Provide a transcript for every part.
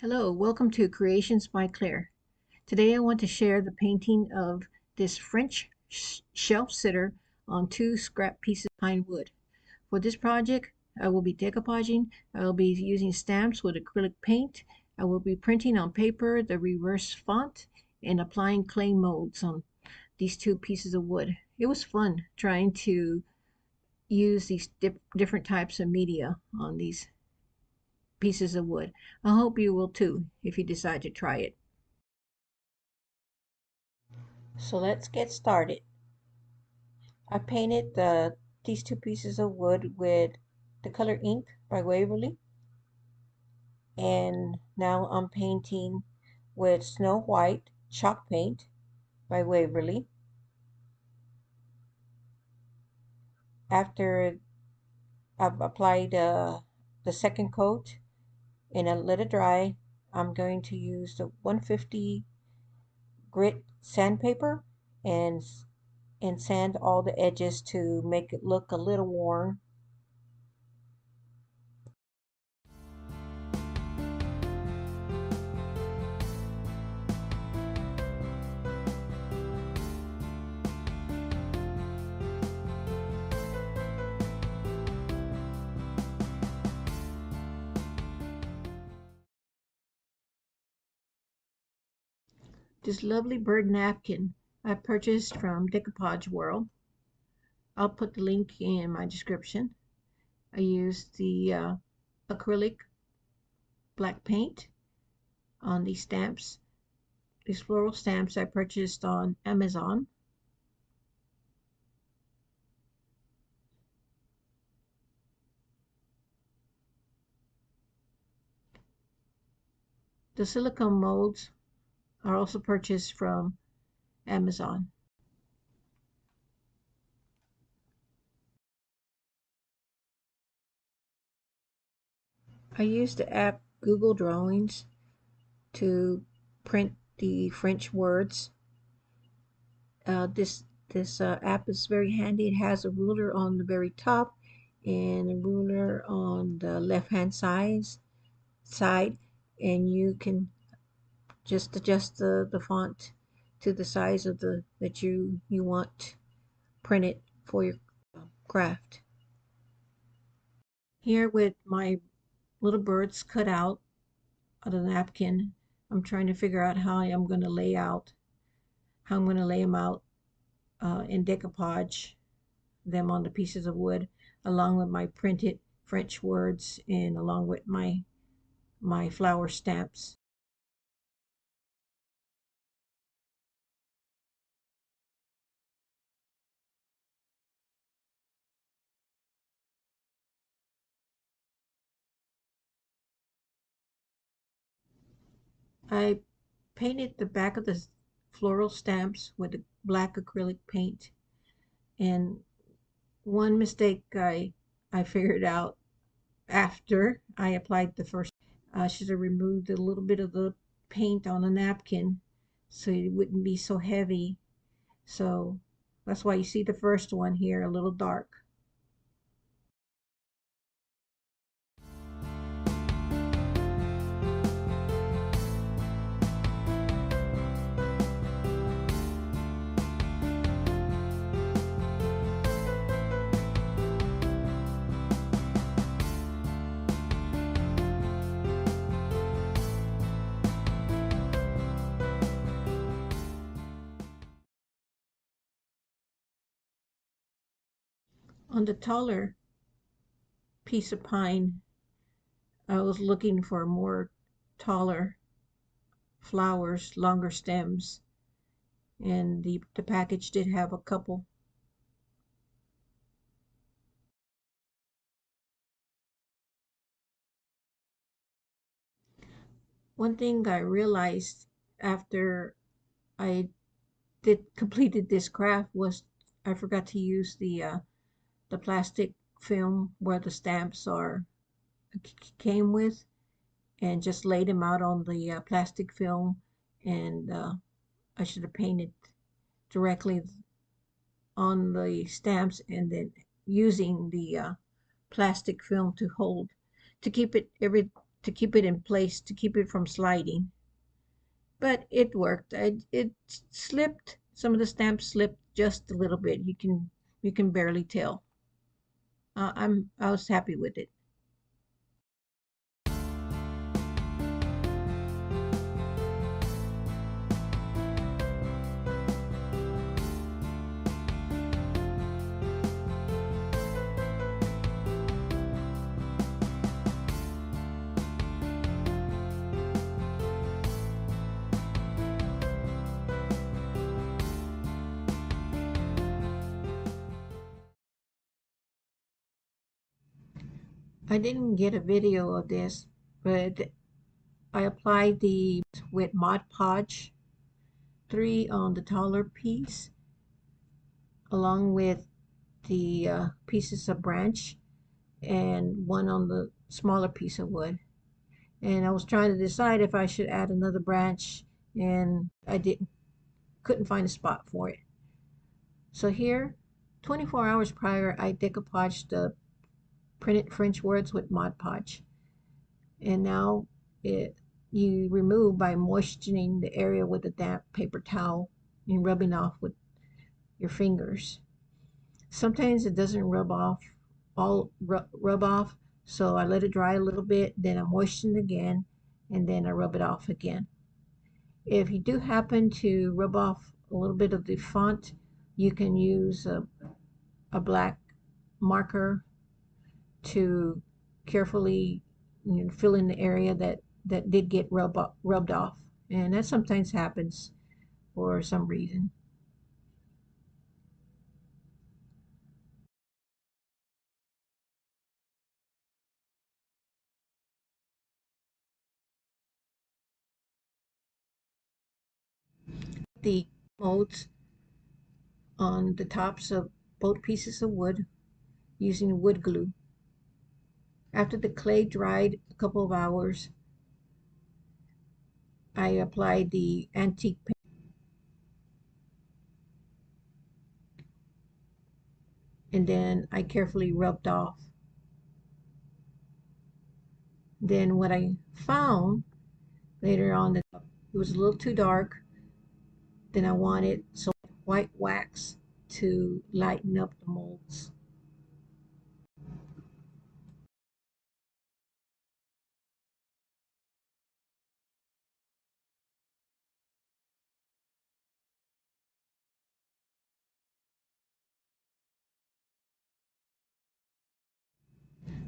Hello, welcome to Creations by Claire. Today I want to share the painting of this French shelf sitter on two scrap pieces of pine wood. For this project, I will be decoupaging. I will be using stamps with acrylic paint. I will be printing on paper the reverse font and applying clay molds on these two pieces of wood. It was fun trying to use these different types of media on these pieces of wood. I hope you will too if you decide to try it. So let's get started. I painted these two pieces of wood with the color ink by Waverly, and now I'm painting with Snow White chalk paint by Waverly. After I've applied the second coat and I let it dry, I'm going to use the 150 grit sandpaper and sand all the edges to make it look a little worn. This lovely bird napkin I purchased from Decoupaged World. I'll put the link in my description. I used the acrylic black paint on these stamps. These floral stamps I purchased on Amazon. The silicone molds are also purchased from Amazon. I used the app Google Drawings to print the French words. This app is very handy. It has a ruler on the very top and a ruler on the left-hand side, and you can just adjust the font to the size of the that you want printed for your craft. Here with my little birds cut out of the napkin, I'm trying to figure out how I'm going to lay them out in decoupage them on the pieces of wood along with my printed French words and along with my flower stamps. I painted the back of the floral stamps with the black acrylic paint, and one mistake I figured out after I applied the first, I should have removed a little bit of the paint on the napkin so it wouldn't be so heavy. So that's why you see the first one here a little dark. On the taller piece of pine, I was looking for more taller flowers, longer stems, and the package did have a couple. One thing I realized after I did completed this craft was I forgot to use the plastic film where the stamps are came with, and just laid them out on the plastic film, and I should have painted directly on the stamps and then using the plastic film to keep it to keep it in place, to keep it from sliding. But it worked. It slipped. Some of the stamps slipped just a little bit. You can barely tell. I was happy with it. I didn't get a video of this, but I applied the with Mod Podge 3 on the taller piece, along with the pieces of branch and one on the smaller piece of wood. And I was trying to decide if I should add another branch, and I couldn't find a spot for it. So here, 24 hours prior, I decoupaged the printed French words with Mod Podge. And now you remove by moistening the area with a damp paper towel and rubbing off with your fingers. Sometimes it doesn't rub off, so I let it dry a little bit, then I moisten it again, and then I rub it off again. If you do happen to rub off a little bit of the font, you can use a black marker to carefully fill in the area that did get rubbed off, and that sometimes happens for some reason. The molds on the tops of both pieces of wood using wood glue. After the clay dried a couple of hours, I applied the antique paint and then I carefully rubbed off. Then what I found later on, that it was a little too dark. Then I wanted some white wax to lighten up the molds.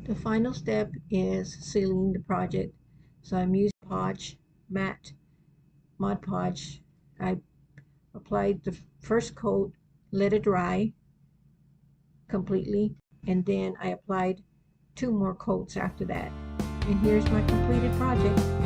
The final step is sealing the project. So I'm using Podge matte Mod Podge. I applied the first coat, let it dry completely, and then I applied 2 more coats after that. And here's my completed project.